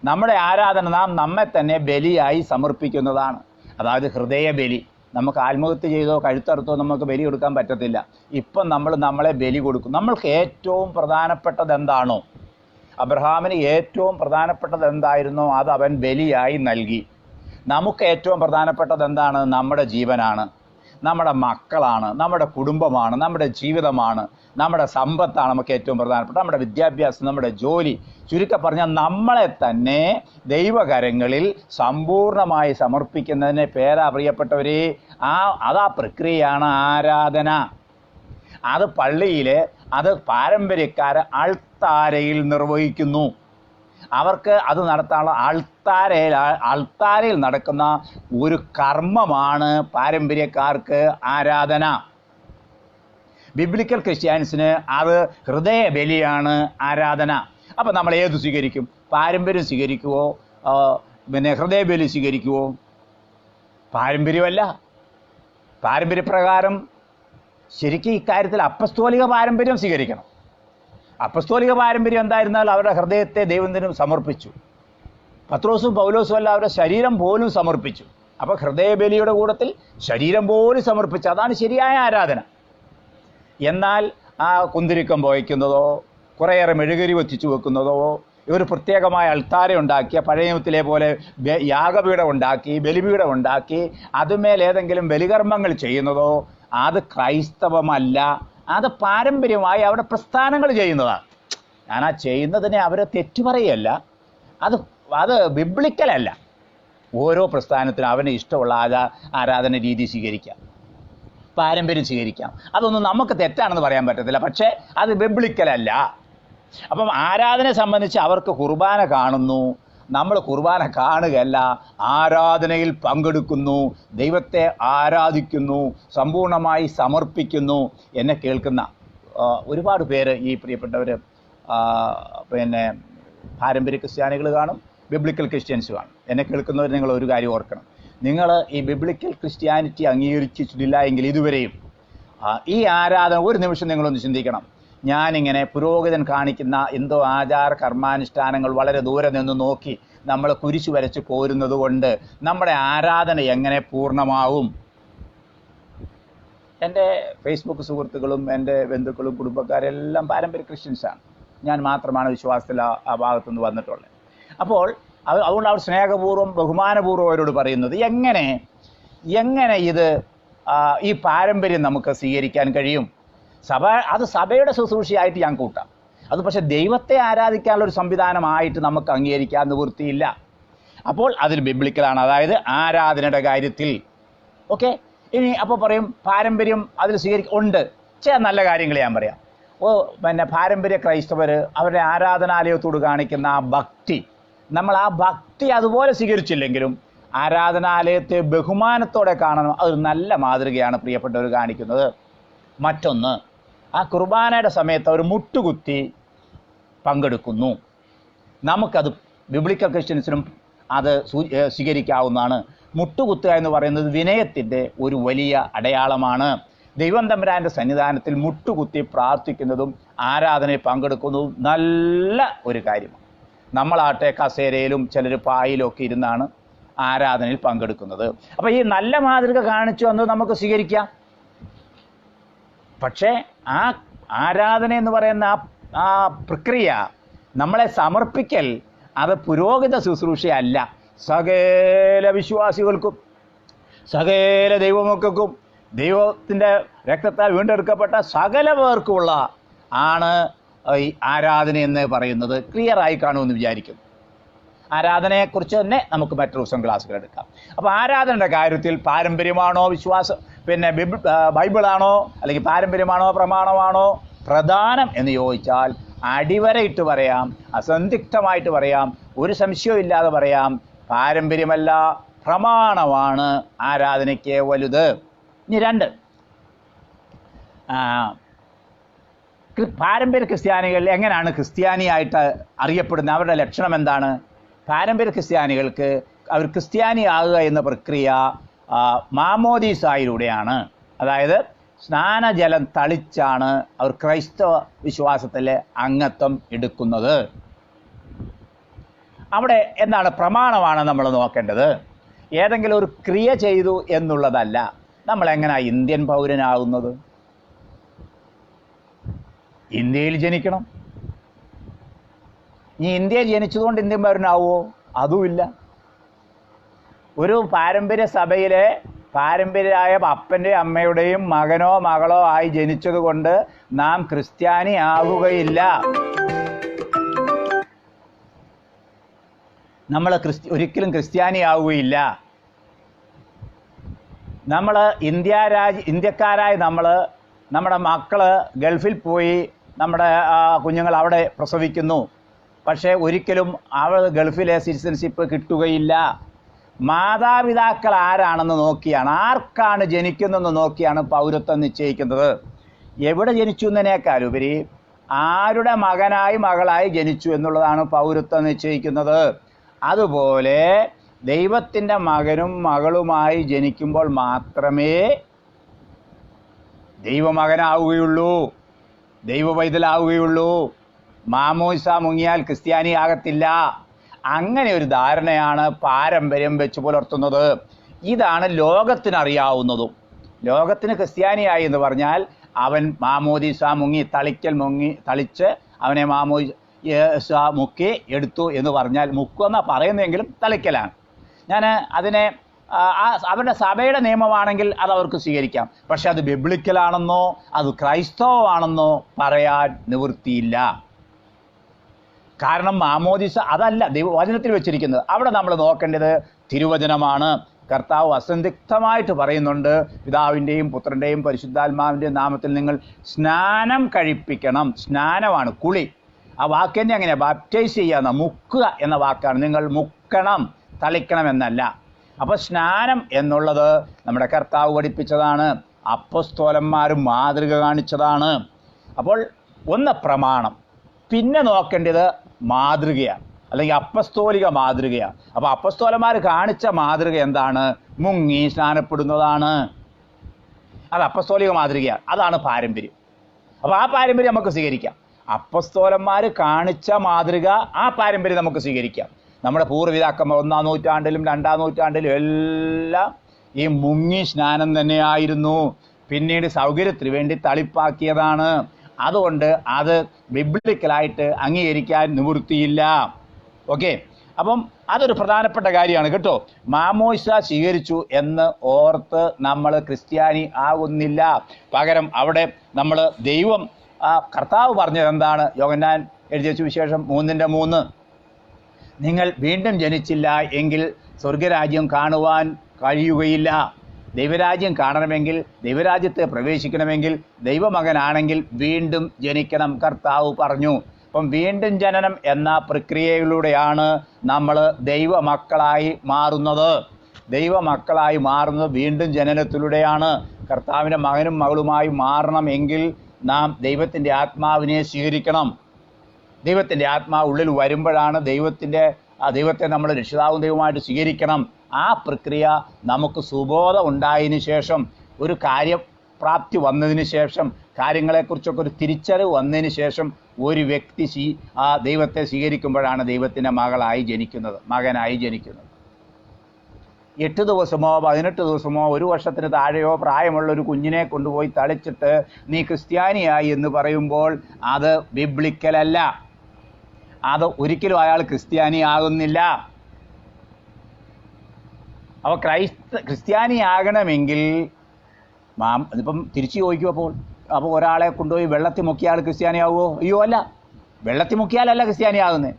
നമ്മുടെ ആരാധന നാം നമ്മെ തന്നെ ബലിയായി സമർപ്പിക്കുന്നതാണ്. അതായത് ഹൃദയ ബലി. നമുക്ക് ആത്മഹത്യ ചെയ്തോ കഴുത്തറുത്തോ നമുക്ക് ബലി കൊടുക്കാൻ പറ്റത്തില്ല. ഇപ്പം നമ്മൾ നമ്മളെ ബലി കൊടുക്കും. നമ്മൾക്ക് ഏറ്റവും പ്രധാനപ്പെട്ടത് എന്താണോ, അബ്രഹാമിന് ഏറ്റവും പ്രധാനപ്പെട്ടത് എന്തായിരുന്നോ അത് അവൻ ബലിയായി നൽകി. നമുക്ക് ഏറ്റവും പ്രധാനപ്പെട്ടത് എന്താണ്? നമ്മുടെ ജീവനാണ്, നമ്മുടെ മക്കളാണ്, നമ്മുടെ കുടുംബമാണ്, നമ്മുടെ ജീവിതമാണ്, നമ്മുടെ സമ്പത്താണ് നമുക്ക് ഏറ്റവും പ്രധാനപ്പെട്ട, നമ്മുടെ വിദ്യാഭ്യാസം, നമ്മുടെ ജോലി. ചുരുക്കം പറഞ്ഞാൽ നമ്മളെ തന്നെ ദൈവകരങ്ങളിൽ സമ്പൂർണമായി സമർപ്പിക്കുന്നതിന് പേരാ പ്രിയപ്പെട്ടവരെ. അതാ പ്രക്രിയയാണ് ആരാധന. അത് പള്ളിയിൽ, അത് പാരമ്പര്യക്കാർ അൾത്താരയിൽ നിർവഹിക്കുന്നു. അവർക്ക് അത് നടത്താനുള്ള അൾത്താരയിൽ നടക്കുന്ന ഒരു കർമ്മമാണ് പാരമ്പര്യക്കാർക്ക് ആരാധന. ബിബ്ലിക്കൽ ക്രിസ്ത്യാനിസിന് അത് ഹൃദയ ബലിയാണ് ആരാധന. അപ്പം നമ്മൾ ഏത് സ്വീകരിക്കും? പാരമ്പര്യം സ്വീകരിക്കുവോ ഹൃദയ ബലി സ്വീകരിക്കുവോ? പാരമ്പര്യമല്ല. പാരമ്പര്യപ്രകാരം ശരിക്കും ഇക്കാര്യത്തിൽ അപ്പസ്തോലിക പാരമ്പര്യം സ്വീകരിക്കണം. അപ്പസ്തോലിക പാരമ്പര്യം എന്തായിരുന്നാൽ അവരുടെ ഹൃദയത്തെ ദൈവത്തിനും സമർപ്പിച്ചു. പത്രോസും പൗലോസും അല്ല അവരുടെ ശരീരം പോലും സമർപ്പിച്ചു. അപ്പോൾ ഹൃദയബലിയുടെ കൂട്ടത്തിൽ ശരീരം പോലും സമർപ്പിച്ചു. അതാണ് ശരിയായ ആരാധന. എന്നാൽ ആ കുന്തിരിക്കം പോയിക്കുന്നതോ കുറേയേറെ മെഴുകരി വച്ചിച്ചു വെക്കുന്നതോ ഒരു പ്രത്യേകമായ അൾത്താര ഉണ്ടാക്കിയ പഴയ നിയമത്തിലെ പോലെ യാഗപീഠം ഉണ്ടാക്കി ബലിപീഠം ഉണ്ടാക്കി അതുമേൽ ഏതെങ്കിലും ബലികർമ്മങ്ങൾ ചെയ്യുന്നതോ അത് ക്രൈസ്തവമല്ല. അത് പാരമ്പര്യമായി അവിടെ പ്രസ്ഥാനങ്ങൾ ചെയ്യുന്നതാണ്. ഞാൻ ആ ചെയ്യുന്നതിനെ അവരെ തെറ്റുപറയല്ല. അത് ബിബ്ലിക്കലല്ല. ഓരോ പ്രസ്ഥാനത്തിനും അവന് ഇഷ്ടമുള്ള ആരാധന രീതി സ്വീകരിക്കാം, പാരമ്പര്യം സ്വീകരിക്കാം. അതൊന്നും നമുക്ക് തെറ്റാണെന്ന് പറയാൻ പറ്റത്തില്ല. പക്ഷേ അത് ബിബ്ലിക്കലല്ല. അപ്പം ആരാധനയെ സംബന്ധിച്ച് അവർക്ക് കുർബാന കാണുന്നു. നമ്മൾ കുർബാന കാണുകയല്ല, ആരാധനയിൽ പങ്കെടുക്കുന്നു, ദൈവത്തെ ആരാധിക്കുന്നു, സമ്പൂർണമായി സമർപ്പിക്കുന്നു. എന്നെ കേൾക്കുന്ന ഒരുപാട് പേര്, ഈ പ്രിയപ്പെട്ടവർ പാരമ്പര്യ ക്രിസ്ത്യാനികൾ കാണും, ബിബ്ലിക്കൽ ക്രിസ്ത്യൻസ് കാണും. എന്നെ കേൾക്കുന്നവർ നിങ്ങൾ ഒരു കാര്യം ഓർക്കണം. നിങ്ങൾ ഈ ബിബ്ലിക്കൽ ക്രിസ്ത്യാനിറ്റി അംഗീകരിച്ചിട്ടില്ല എങ്കിൽ ഇതുവരെയും ഈ ആരാധന ഒരു നിമിഷം നിങ്ങളൊന്ന് ചിന്തിക്കണം. ഞാനിങ്ങനെ പുരോഹിതൻ കാണിക്കുന്ന എന്തോ ആചാര കർമാനുഷ്ഠാനങ്ങൾ വളരെ ദൂരെ നിന്ന് നോക്കി നമ്മൾ കുരിശു വരച്ച് പോരുന്നത് കൊണ്ട് നമ്മുടെ ആരാധന എങ്ങനെ പൂർണ്ണമാവും? എൻ്റെ ഫേസ്ബുക്ക് സുഹൃത്തുക്കളും എൻ്റെ ബന്ധുക്കളും കുടുംബക്കാരെല്ലാം പാരമ്പര്യ ക്രിസ്ത്യൻസാണ്. ഞാൻ മാത്രമാണ് വിശ്വാസത്തിൽ ആ ഭാഗത്തുനിന്ന് വന്നിട്ടുള്ളത്. അപ്പോൾ അതുകൊണ്ട് അവർ സ്നേഹപൂർവ്വം ബഹുമാനപൂർവ്വം അവരോട് പറയുന്നത് എങ്ങനെ ഇത് ഈ പാരമ്പര്യം നമുക്ക് സ്വീകരിക്കാൻ കഴിയും? അത് സഭയുടെ ശുശ്രൂഷയായിട്ട് ഞാൻ കൂട്ടാം. അത് പക്ഷേ ദൈവത്തെ ആരാധിക്കാനുള്ള ഒരു സംവിധാനമായിട്ട് നമുക്ക് അംഗീകരിക്കാൻ നിവൃത്തിയില്ല. അപ്പോൾ അതിൽ ബിബ്ലിക്കലാണ്. അതായത് ആരാധനയുടെ കാര്യത്തിൽ ഓക്കെ. ഇനി അപ്പോൾ പറയും പാരമ്പര്യം അതിൽ ഉണ്ട്. ചില നല്ല കാര്യങ്ങൾ ഞാൻ പറയാം. പാരമ്പര്യ ക്രൈസ്തവർ അവരുടെ ആരാധനാലയത്തോട് കാണിക്കുന്ന ആ ഭക്തി, നമ്മൾ ആ ഭക്തി അതുപോലെ സ്വീകരിച്ചില്ലെങ്കിലും ആരാധനാലയത്തെ ബഹുമാനത്തോടെ കാണണം. അതൊരു നല്ല മാതൃകയാണ് പ്രിയപ്പെട്ടവർ കാണിക്കുന്നത്. മറ്റൊന്ന്, ആ കുർബാനയുടെ സമയത്ത് അവർ മുട്ടുകുത്തി പങ്കെടുക്കുന്നു. നമുക്കത് ബിബ്ലിക്കൽ ക്രിസ്ത്യൻസിനും അത് സ്വീകരിക്കാവുന്നതാണ്. മുട്ടുകുത്തുക എന്ന് പറയുന്നത് വിനയത്തിൻ്റെ ഒരു വലിയ അടയാളമാണ്. ദൈവം തമ്പുരാൻ്റെ സന്നിധാനത്തിൽ മുട്ടുകുത്തി പ്രാർത്ഥിക്കുന്നതും ആരാധനയിൽ പങ്കെടുക്കുന്നതും നല്ല ഒരു കാര്യമാണ്. നമ്മളാട്ടെ കസേരയിലും ചിലർ പായിലും ഒക്കെ ഇരുന്നാണ് ആരാധനയിൽ പങ്കെടുക്കുന്നത്. അപ്പോൾ ഈ നല്ല മാതൃക കാണിച്ചു എന്നത് നമുക്ക് സ്വീകരിക്കാം. പക്ഷേ ആ ആരാധന എന്ന് പറയുന്ന ആ പ്രക്രിയ, നമ്മളെ സമർപ്പിക്കൽ, അത് പുരോഹിത ശുശ്രൂഷയല്ല. സകല വിശ്വാസികൾക്കും സകല ദൈവമക്കൾക്കും ദൈവത്തിൻ്റെ രക്തത്താൽ വീണ്ടെടുക്കപ്പെട്ട സകല പേർക്കുമുള്ള ആണ് ഈ ആരാധന എന്ന് പറയുന്നത്. ക്ലിയറായി കാണുമെന്ന് വിചാരിക്കും. ആരാധനയെക്കുറിച്ച് തന്നെ നമുക്ക് മറ്റൊരു ദിവസം ക്ലാസ്സുകൾ എടുക്കാം. അപ്പോൾ ആരാധനയുടെ കാര്യത്തിൽ പാരമ്പര്യമാണോ വിശ്വാസം, പിന്നെ ബൈബിളാണോ, അല്ലെങ്കിൽ പാരമ്പര്യമാണോ പ്രമാണമാണോ പ്രധാനം എന്ന് ചോദിച്ചാൽ അടിവരയിട്ട് പറയാം, അസന്ദിഗ്ധമായിട്ട് പറയാം, ഒരു സംശയവും ഇല്ലാതെ പറയാം, പാരമ്പര്യമല്ല പ്രമാണമാണ് ആരാധനയ്ക്ക് വലുത്. ഇനി 2, പാരമ്പര്യ ക്രിസ്ത്യാനികൾ എങ്ങനെയാണ് ക്രിസ്ത്യാനിയായിട്ട് അറിയപ്പെടുന്നത്, അവരുടെ ലക്ഷണം എന്താണ്? പാരമ്പര്യ ക്രിസ്ത്യാനികൾക്ക് അവർ ക്രിസ്ത്യാനിയാകുക എന്ന പ്രക്രിയ മാമോദീസായിലൂടെയാണ്. അതായത് സ്നാനജലം തളിച്ചാണ് അവർ ക്രൈസ്തവ വിശ്വാസത്തിലെ അംഗത്വം എടുക്കുന്നത്. അവിടെ എന്താണ് പ്രമാണമാണ് നമ്മൾ നോക്കേണ്ടത്. ഏതെങ്കിലും ഒരു ക്രിയ ചെയ്തു എന്നുള്ളതല്ല. നമ്മളെങ്ങനെയാണ് ഇന്ത്യൻ പൗരനാകുന്നത്? ഇന്ത്യയിൽ ജനിക്കണം. ഈ ഇന്ത്യയിൽ ജനിച്ചതുകൊണ്ട് ഇന്ത്യൻ പൗരനാവുമോ? അതുമില്ല. ഒരു പാരമ്പര്യ സഭയിലെ പാരമ്പര്യമായ അപ്പൻ്റെയും അമ്മയുടെയും മകനോ മകളോ ആയി ജനിച്ചത് കൊണ്ട് നാം ക്രിസ്ത്യാനി ആവുകയില്ല. നമ്മൾ ഒരിക്കലും ക്രിസ്ത്യാനി ആവുകയില്ല. നമ്മൾ ഇന്ത്യക്കാരായ നമ്മുടെ മക്കൾ ഗൾഫിൽ പോയി നമ്മുടെ കുഞ്ഞുങ്ങൾ അവിടെ പ്രസവിക്കുന്നു. പക്ഷേ ഒരിക്കലും അവർ ഗൾഫിലെ സിറ്റിസൺഷിപ്പ് കിട്ടുകയില്ല. മാതാപിതാക്കൾ ആരാണെന്ന് നോക്കിയാണ്, ആർക്കാണ് ജനിക്കുന്നതെന്ന് നോക്കിയാണ് പൗരത്വം നിശ്ചയിക്കുന്നത്. എവിടെ ജനിച്ചു എന്നതിനേക്കാളുപരി ആരുടെ മകനായി മകളായി ജനിച്ചു എന്നുള്ളതാണ് പൗരത്വം നിശ്ചയിക്കുന്നത്. അതുപോലെ ദൈവത്തിൻ്റെ മകനും മകളുമായി ജനിക്കുമ്പോൾ മാത്രമേ ദൈവമകനാവുകയുള്ളൂ, ദൈവവൈതലാവുകയുള്ളൂ. മാമോദിസ മുങ്ങിയാൽ ക്രിസ്ത്യാനി ആകത്തില്ല. അങ്ങനെ ഒരു ധാരണയാണ് പാരമ്പര്യം വെച്ച് പുലർത്തുന്നത്. ഇതാണ് ലോകത്തിനറിയാവുന്നതും. ലോകത്തിന് ക്രിസ്ത്യാനിയായി എന്ന് പറഞ്ഞാൽ അവൻ മാമോദിസ മുങ്ങി, തളിച്ച് അവനെ മാമോദിസ മുക്കി എടുത്തു എന്ന് പറഞ്ഞാൽ, മുക്കുമെന്നാണ് പറയുന്നതെങ്കിലും തളിക്കലാണ്. ഞാൻ അതിനെ അവരുടെ സഭയുടെ നിയമമാണെങ്കിൽ അത് അവർക്ക് സ്വീകരിക്കാം. പക്ഷെ അത് ബിബ്ലിക്കലാണെന്നോ അത് ക്രൈസ്തവമാണെന്നോ പറയാൻ നിവൃത്തിയില്ല. കാരണം മാമോദിസ അതല്ല ദൈവവചനത്തിൽ വെച്ചിരിക്കുന്നത്. അവിടെ നമ്മൾ നോക്കേണ്ടത് തിരുവചനമാണ്. കർത്താവ് അസന്ദിഗ്ധമായിട്ട് പറയുന്നുണ്ട്, പിതാവിൻ്റെയും പുത്രൻ്റെയും പരിശുദ്ധാത്മാവിൻ്റെയും നാമത്തിൽ നിങ്ങൾ സ്നാനം കഴിപ്പിക്കണം. സ്നാനമാണ്, കുളി. ആ വാക്ക് തന്നെ അങ്ങനെയാണ്, ബാപ്റ്റൈസ് ചെയ്യുക, മുക്കുക എന്ന വാക്കാണ്. നിങ്ങൾ മുക്കണം, തളിക്കണം എന്നല്ല. അപ്പോൾ സ്നാനം എന്നുള്ളത് നമ്മുടെ കർത്താവ് പഠിപ്പിച്ചതാണ്, അപ്പോസ്തലന്മാരും മാതൃക കാണിച്ചതാണ്. അപ്പോൾ ഒന്ന് പ്രമാണം, പിന്നെ നോക്കേണ്ടത് മാതൃകയാണ്, അല്ലെങ്കിൽ അപ്പസ്തോലിക മാതൃകയാണ്. അപ്പോൾ അപ്പസ്തോലന്മാർ കാണിച്ച മാതൃക എന്താണ്? മുങ്ങി സ്നാനപ്പെടുന്നതാണ്. അത് അപ്പസ്തോലിക മാതൃകയാണ്, അതാണ് പാരമ്പര്യം. അപ്പോൾ ആ പാരമ്പര്യം നമുക്ക് സ്വീകരിക്കാം. അപ്പസ്തോലന്മാർ കാണിച്ച മാതൃക, ആ പാരമ്പര്യം നമുക്ക് സ്വീകരിക്കാം. നമ്മുടെ പൂർവ്വപിതാക്കന്മാർ 1-ാം നൂറ്റാണ്ടിലും 2-ാം നൂറ്റാണ്ടിലും എല്ലാം ഈ മുങ്ങി സ്നാനം തന്നെയായിരുന്നു. പിന്നീട് സൗകര്യത്തിന് വേണ്ടി തളിപ്പാക്കിയതാണ്. അതുകൊണ്ട് അത് ബിബ്ലിക്കലായിട്ട് അംഗീകരിക്കാൻ നിവൃത്തിയില്ല. ഓക്കെ, അപ്പം അതൊരു പ്രധാനപ്പെട്ട കാര്യമാണ് കേട്ടോ. മാമോദിസ സ്വീകരിച്ചു എന്ന് ഓർത്ത് നമ്മൾ ക്രിസ്ത്യാനി ആകുന്നില്ല. പകരം അവിടെ നമ്മൾ ദൈവം കർത്താവ് പറഞ്ഞത് എന്താണ്? യോഹന്നാൻ എഴുതിയ സുവിശേഷം 3:3, നിങ്ങൾ വീണ്ടും ജനിച്ചില്ല എങ്കിൽ സ്വർഗരാജ്യം കാണുവാൻ കഴിയുകയില്ല. ദൈവരാജ്യം കാണണമെങ്കിൽ, ദൈവരാജ്യത്തെ പ്രവേശിക്കണമെങ്കിൽ, ദൈവമകനാണെങ്കിൽ വീണ്ടും ജനിക്കണം, കർത്താവ് പറഞ്ഞു. അപ്പം വീണ്ടും ജനനം എന്ന പ്രക്രിയയിലൂടെയാണ് നമ്മൾ ദൈവമക്കളായി മാറുന്നത്. ദൈവമക്കളായി മാറുന്നത് വീണ്ടും ജനനത്തിലൂടെയാണ്. കർത്താവിൻ്റെ മകനും മകളുമായി മാറണമെങ്കിൽ നാം ദൈവത്തിൻ്റെ ആത്മാവിനെ സ്വീകരിക്കണം. ദൈവത്തിൻ്റെ ആത്മാവ് ഉള്ളിൽ വരുമ്പോഴാണ് ദൈവത്തെ നമ്മൾ രക്ഷിതാവും ദൈവമായിട്ട് സ്വീകരിക്കണം. ആ പ്രക്രിയ നമുക്ക് സുബോധം ഉണ്ടായതിന് ശേഷം ഒരു കാര്യം പ്രാപ്തി വന്നതിന് ശേഷം, കാര്യങ്ങളെക്കുറിച്ചൊക്കെ ഒരു തിരിച്ചറിവ് വന്നതിന് ശേഷം ഒരു വ്യക്തി ആ ദൈവത്തെ സ്വീകരിക്കുമ്പോഴാണ് ദൈവത്തിൻ്റെ മകളായി ജനിക്കുന്നത്, മകനായി ജനിക്കുന്നത്. 8 ദിവസമോ 18 ദിവസമോ 1 വർഷത്തിന് താഴെയോ പ്രായമുള്ള ഒരു കുഞ്ഞിനെ കൊണ്ടുപോയി തളിച്ചിട്ട് നീ ക്രിസ്ത്യാനിയായി എന്ന് പറയുമ്പോൾ അത് ബിബ്ലിക്കലല്ല. അത് ഒരിക്കലും അയാൾ ക്രിസ്ത്യാനിയാകുന്നില്ല. അപ്പോൾ ക്രിസ്ത്യാനിയാകണമെങ്കിൽ ഇപ്പം തിരിച്ചു ചോദിക്കും, അപ്പോൾ ഒരാളെ കൊണ്ടുപോയി വെള്ളത്തിൽ മുക്കിയാൽ ക്രിസ്ത്യാനിയാവുമോ? അയ്യോ അല്ല, വെള്ളത്തിൽ മുക്കിയാലല്ല ക്രിസ്ത്യാനിയാകുന്നത്.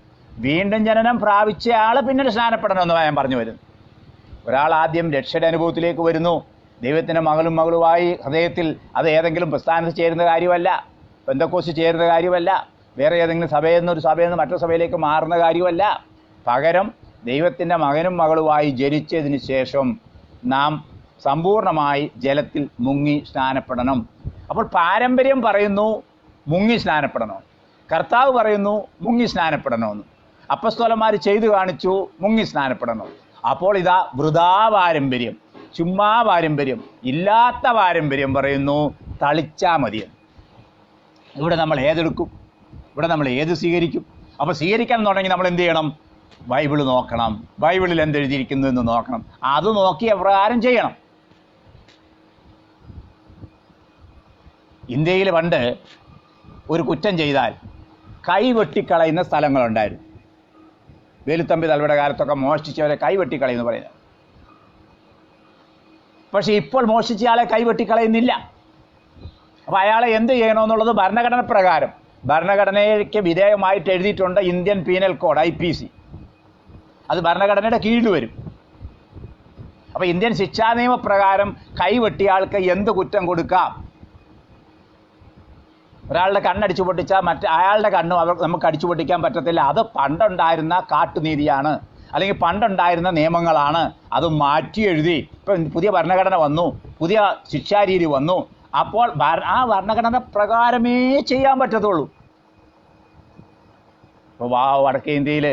വീണ്ടും ജനനം പ്രാപിച്ച ആൾ പിന്നീട് സ്നാനപ്പെടണമെന്ന് ഞാൻ പറഞ്ഞു വരുന്നു. ഒരാൾ ആദ്യം രക്ഷയുടെ അനുഭവത്തിലേക്ക് വരുന്നു, ദൈവത്തിൻ്റെ മകളുമായി ഹൃദയത്തിൽ. അത് ഏതെങ്കിലും പ്രസ്ഥാനത്ത് ചേരുന്ന കാര്യമല്ല, പെന്തക്കോസ്ത് ചേരുന്ന കാര്യമല്ല, വേറെ ഏതെങ്കിലും സഭയിൽ നിന്ന് മറ്റൊരു സഭയിലേക്ക് മാറുന്ന കാര്യമല്ല. പകരം ദൈവത്തിൻ്റെ മകനും മകളുമായി ജനിച്ചതിന് ശേഷം നാം സമ്പൂർണമായി ജലത്തിൽ മുങ്ങി സ്നാനപ്പെടണം. അപ്പോൾ പാരമ്പര്യം പറയുന്നു മുങ്ങി സ്നാനപ്പെടണം, കർത്താവ് പറയുന്നു മുങ്ങി സ്നാനപ്പെടണമെന്ന്, അപ്പസ്തോലന്മാർ ചെയ്തു കാണിച്ചു മുങ്ങി സ്നാനപ്പെടണം. അപ്പോൾ ഇതാ വൃഥാ പാരമ്പര്യം, ചുമ്മാ പാരമ്പര്യം, ഇല്ലാത്ത പാരമ്പര്യം പറയുന്നു തളിച്ചാ മതിയെന്ന്. ഇവിടെ നമ്മൾ ഏതെടുക്കും? ഇവിടെ നമ്മൾ ഏത് സ്വീകരിക്കും? അപ്പോൾ സ്വീകരിക്കാൻ തുടങ്ങി നമ്മൾ എന്ത് ചെയ്യണം? ബൈബിൾ നോക്കണം, ബൈബിളിൽ എന്തെഴുതിയിരിക്കുന്നു എന്ന് നോക്കണം, അത് നോക്കി എപ്രകാരം ചെയ്യണം. ഇന്ത്യയിൽ പണ്ട് ഒരു കുറ്റം ചെയ്താൽ കൈ വെട്ടിക്കളയുന്ന സ്ഥലങ്ങളുണ്ടായിരുന്നു. വേലുത്തമ്പി തലവയുടെ കാലത്തൊക്കെ മോഷ്ടിച്ചവരെ കൈ വെട്ടിക്കളയുമെന്ന് പറയുന്നത്. പക്ഷെ ഇപ്പോൾ മോഷ്ടിച്ചയാളെ കൈ വെട്ടിക്കളയുന്നില്ല. അപ്പോൾ അയാളെ എന്ത് ചെയ്യണമെന്നുള്ളത് ഭരണഘടന പ്രകാരം, ഭരണഘടനയ്ക്ക് വിധേയമായിട്ട് എഴുതിയിട്ടുണ്ട് ഇന്ത്യൻ പീനൽ കോഡ് IPC. അത് ഭരണഘടനയുടെ കീഴിൽ വരും. അപ്പോൾ ഇന്ത്യൻ ശിക്ഷാ നിയമപ്രകാരം കൈവെട്ടിയാൾക്ക് എന്ത് കുറ്റം കൊടുക്കാം? ഒരാളുടെ കണ്ണടിച്ചു പൊട്ടിച്ചാൽ അയാളുടെ കണ്ണും നമുക്ക് അടിച്ചു പൊട്ടിക്കാൻ പറ്റത്തില്ല. അത് പണ്ടുണ്ടായിരുന്ന കാട്ടുനീതിയാണ്, അല്ലെങ്കിൽ പണ്ടുണ്ടായിരുന്ന നിയമങ്ങളാണ്. അത് മാറ്റി എഴുതി. ഇപ്പം പുതിയ ഭരണഘടന വന്നു, പുതിയ ശിക്ഷാരീതി വന്നു. അപ്പോൾ ആ ഭരണഘടന പ്രകാരമേ ചെയ്യാൻ പറ്റത്തുള്ളൂ. ഇപ്പോൾ വടക്കേ ഇന്ത്യയിൽ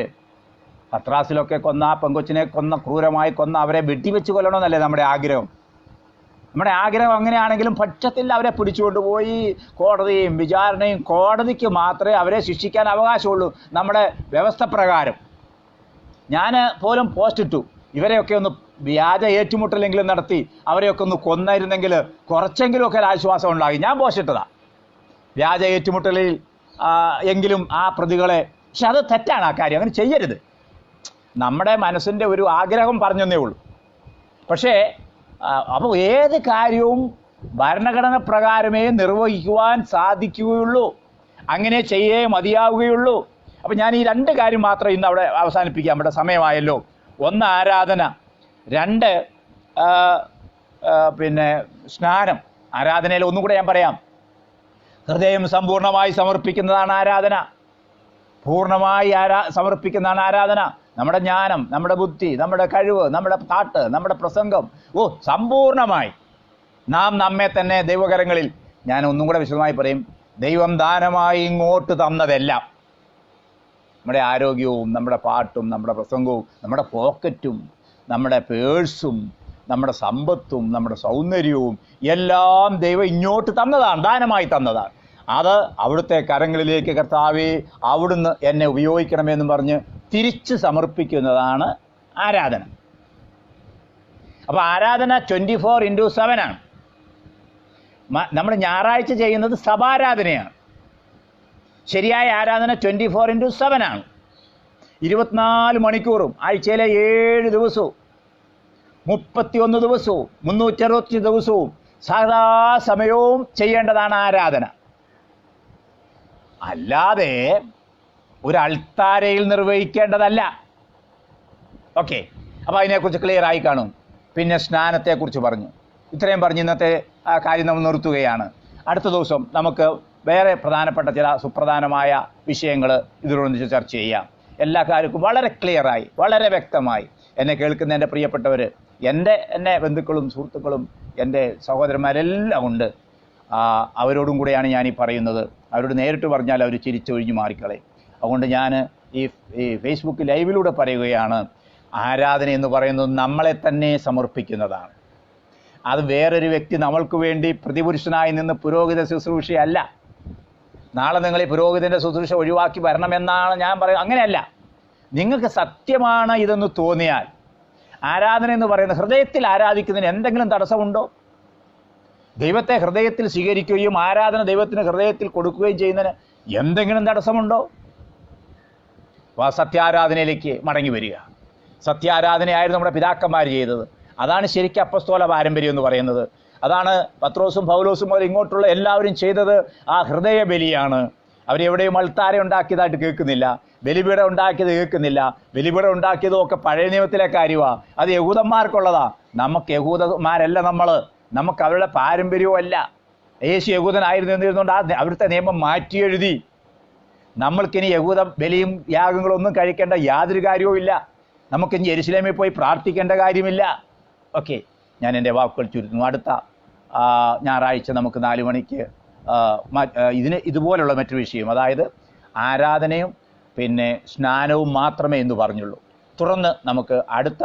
പത്രാസിലൊക്കെ കൊന്ന പെങ്കൊച്ചിനെ ക്രൂരമായി കൊന്ന അവരെ വെടിവെച്ച് കൊല്ലണമെന്നല്ലേ നമ്മുടെ ആഗ്രഹം. നമ്മുടെ ആഗ്രഹം അങ്ങനെയാണെങ്കിലും പക്ഷത്തിൽ അവരെ പിടിച്ചുകൊണ്ടുപോയി കോടതിയും വിചാരണയും, കോടതിക്ക് മാത്രമേ അവരെ ശിക്ഷിക്കാൻ അവകാശമുള്ളൂ നമ്മുടെ വ്യവസ്ഥ പ്രകാരം. ഞാൻ പോലും പോസ്റ്റ് ഇട്ടു, ഇവരെയൊക്കെ ഒന്ന് വ്യാജ ഏറ്റുമുട്ടലെങ്കിലും നടത്തി അവരെയൊക്കെ ഒന്ന് കൊന്നിരുന്നെങ്കിൽ കുറച്ചെങ്കിലുമൊക്കെ ആശ്വാസം ഉണ്ടാകും. ഞാൻ പോസ്റ്റ് ഇട്ടതാണ്, വ്യാജ ഏറ്റുമുട്ടലിൽ എങ്കിലും ആ പ്രതികളെ. പക്ഷെ അത് തെറ്റാണ്, ആ കാര്യം അങ്ങനെ ചെയ്യരുത്. നമ്മുടെ മനസ്സിൻ്റെ ഒരു ആഗ്രഹം പറഞ്ഞെന്നേ ഉള്ളൂ. പക്ഷേ അപ്പോൾ ഏത് കാര്യവും ഭരണഘടന പ്രകാരമേ നിർവഹിക്കുവാൻ സാധിക്കുകയുള്ളൂ, അങ്ങനെ ചെയ്യേ മതിയാവുകയുള്ളൂ. അപ്പോൾ ഞാൻ ഈ 2 കാര്യം മാത്രം ഇന്ന് അവിടെ അവസാനിപ്പിക്കാം, നമ്മുടെ സമയമായല്ലോ. 1 ആരാധന, 2 സ്നാനം. ആരാധനയിൽ ഒന്നുകൂടെ ഞാൻ പറയാം, ഹൃദയം സമ്പൂർണ്ണമായി സമർപ്പിക്കുന്നതാണ് ആരാധന, പൂർണ്ണമായി സമർപ്പിക്കുന്നതാണ് ആരാധന. നമ്മുടെ ജ്ഞാനം, നമ്മുടെ ബുദ്ധി, നമ്മുടെ കഴിവ്, നമ്മുടെ പാട്ട്, നമ്മുടെ പ്രസംഗം, സമ്പൂർണമായി നാം നമ്മെ തന്നെ ദൈവകരങ്ങളിൽ. ഞാൻ ഒന്നും കൂടെ വിശദമായി പറയും, ദൈവം ദാനമായി ഇങ്ങോട്ട് തന്നതെല്ലാം, നമ്മുടെ ആരോഗ്യവും നമ്മുടെ പാട്ടും നമ്മുടെ പ്രസംഗവും നമ്മുടെ പോക്കറ്റും നമ്മുടെ പേഴ്സും നമ്മുടെ സമ്പത്തും നമ്മുടെ സൗന്ദര്യവും എല്ലാം ദൈവം ഇങ്ങോട്ട് തന്നതാണ്, ദാനമായി തന്നതാണ്. അത് അവിടുത്തെ കരങ്ങളിലേക്ക് കർത്താവേ അവിടുന്ന് എന്നെ ഉപയോഗിക്കണമെന്ന് പറഞ്ഞ് തിരിച്ച് സമർപ്പിക്കുന്നതാണ് ആരാധന. അപ്പോൾ ആരാധന 24/7 ആണ്. നമ്മൾ ഞായറാഴ്ച ചെയ്യുന്നത് സഭാരാധനയാണ്. ശരിയായ ആരാധന 24/7 ആണ്. 24 മണിക്കൂറും, ആഴ്ചയിലെ 7 ദിവസവും 31 ദിവസവും 365 ദിവസവും സദാസമയവും ചെയ്യേണ്ടതാണ് ആരാധന. അല്ലാതെ ഒരു അൾത്താരയിൽ നിർവഹിക്കേണ്ടതല്ല. ഓക്കെ, അപ്പോൾ അതിനെക്കുറിച്ച് ക്ലിയർ ആയി കാണും. പിന്നെ സ്നാനത്തെക്കുറിച്ച് പറഞ്ഞു. ഇത്രയും പറഞ്ഞ് ഇന്നത്തെ കാര്യം നമ്മൾ നിർത്തുകയാണ്. അടുത്ത ദിവസം നമുക്ക് വേറെ പ്രധാനപ്പെട്ട ചില സുപ്രധാനമായ വിഷയങ്ങൾ ഇതിനോടൊന്നിച്ച് ചർച്ച ചെയ്യാം. എല്ലാ കാര്യവും വളരെ ക്ലിയറായി, വളരെ വ്യക്തമായി എന്നെ കേൾക്കുന്ന എൻ്റെ പ്രിയപ്പെട്ടവർ, എൻ്റെ ബന്ധുക്കളും സുഹൃത്തുക്കളും എൻ്റെ സഹോദരന്മാരെല്ലാം ഉണ്ട്. അവരോടും കൂടെയാണ് ഞാനീ പറയുന്നത്. അവരോട് നേരിട്ട് പറഞ്ഞാൽ അവർ ചിരിച്ചൊഴിഞ്ഞു മാറിക്കളയും. അതുകൊണ്ട് ഞാൻ ഈ ഫേസ്ബുക്ക് ലൈവിലൂടെ പറയുകയാണ്, ആരാധന എന്ന് പറയുന്നത് നമ്മളെ തന്നെ സമർപ്പിക്കുന്നതാണ്. അത് വേറൊരു വ്യക്തി നമ്മൾക്ക് വേണ്ടി പ്രതിപുരുഷനായി നിന്ന് പുരോഹിത ശുശ്രൂഷയല്ല. നാളെ നിങ്ങൾ ഈ പുരോഹിതൻ്റെ ശുശ്രൂഷ ഒഴിവാക്കി വരണമെന്നാണ് ഞാൻ പറയുന്നത്. അങ്ങനെയല്ല. നിങ്ങൾക്ക് സത്യമാണ് ഇതെന്ന് തോന്നിയാൽ, ആരാധന എന്ന് പറയുന്നത് ഹൃദയത്തിൽ ആരാധിക്കുന്നതിന് എന്തെങ്കിലും തടസ്സമുണ്ടോ? ദൈവത്തെ ഹൃദയത്തിൽ സ്വീകരിക്കുകയും ആരാധന ദൈവത്തിന് ഹൃദയത്തിൽ കൊടുക്കുകയും ചെയ്യുന്നതിന് എന്തെങ്കിലും തടസ്സമുണ്ടോ? സത്യാരാധനയിലേക്ക് മടങ്ങി വരിക. സത്യാരാധനയായിരുന്നു നമ്മുടെ പിതാക്കന്മാർ ചെയ്തത്. അതാണ് ശരിക്കും അപ്പസ്തോല പാരമ്പര്യം എന്ന് പറയുന്നത്. അതാണ് പത്രോസും പൗലോസും മുതൽ ഇങ്ങോട്ടുള്ള എല്ലാവരും ചെയ്തത്. ആ ഹൃദയ ബലിയാണ്. അവരെവിടെയും അൾത്താര ഉണ്ടാക്കിയതായിട്ട് കേൾക്കുന്നില്ല, ബലിപീഠം ഉണ്ടാക്കിയത് കേൾക്കുന്നില്ല. ബലിപീഠം ഉണ്ടാക്കിയതും ഒക്കെ പഴയ നിയമത്തിലെ കാര്യമാണ്. അത് യഹൂദന്മാർക്കുള്ളതാ. നമുക്ക് യഹൂദന്മാരല്ല, നമുക്ക് അവരുടെ പാരമ്പര്യവും അല്ല. യേശു യഹൂദനായിരുന്നു എന്നിരുന്നുകൊണ്ട് അവിടുത്തെ നിയമം മാറ്റി എഴുതി. നമ്മൾക്കിനി യഹൂദ ബലിയും യാഗങ്ങളും ഒന്നും കഴിക്കേണ്ട യാതൊരു കാര്യവും ഇല്ല. നമുക്കിനി യെരുശലേമിൽ പോയി പ്രാർത്ഥിക്കേണ്ട കാര്യമില്ല. ഓക്കെ, ഞാൻ എൻ്റെ വാക്കുകൾ ചുരുക്കുന്നു. അടുത്ത ഞായറാഴ്ച നമുക്ക് 4 മണിക്ക് ഇതുപോലുള്ള മറ്റൊരു വിഷയം, അതായത് ആരാധനയും പിന്നെ സ്നാനവും മാത്രമേ എന്ന് പറഞ്ഞുള്ളൂ. തുടർന്ന് നമുക്ക് അടുത്ത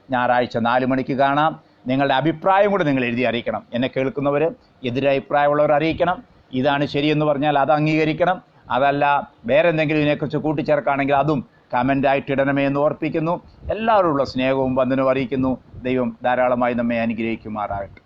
ഞായറാഴ്ച 4 മണിക്ക് കാണാം. നിങ്ങളുടെ അഭിപ്രായം കൂടെ നിങ്ങൾ എഴുതി അറിയിക്കണം. എന്നെ കേൾക്കുന്നവർ എതിരഭിപ്രായമുള്ളവർ അറിയിക്കണം. ഇതാണ് ശരിയെന്ന് പറഞ്ഞാൽ അത് അംഗീകരിക്കണം. അതല്ല വേറെ എന്തെങ്കിലും ഇതിനെക്കുറിച്ച് കൂട്ടിച്ചേർക്കുകയാണെങ്കിൽ അതും കമൻ്റായിട്ട് ഇടണമേ എന്ന് ഓർപ്പിക്കുന്നു. എല്ലാവരോടുള്ള സ്നേഹവും വന്ദനവും അറിയിക്കുന്നു. ദൈവം ധാരാളമായി നമ്മെ അനുഗ്രഹിക്കുമാറാകട്ടെ.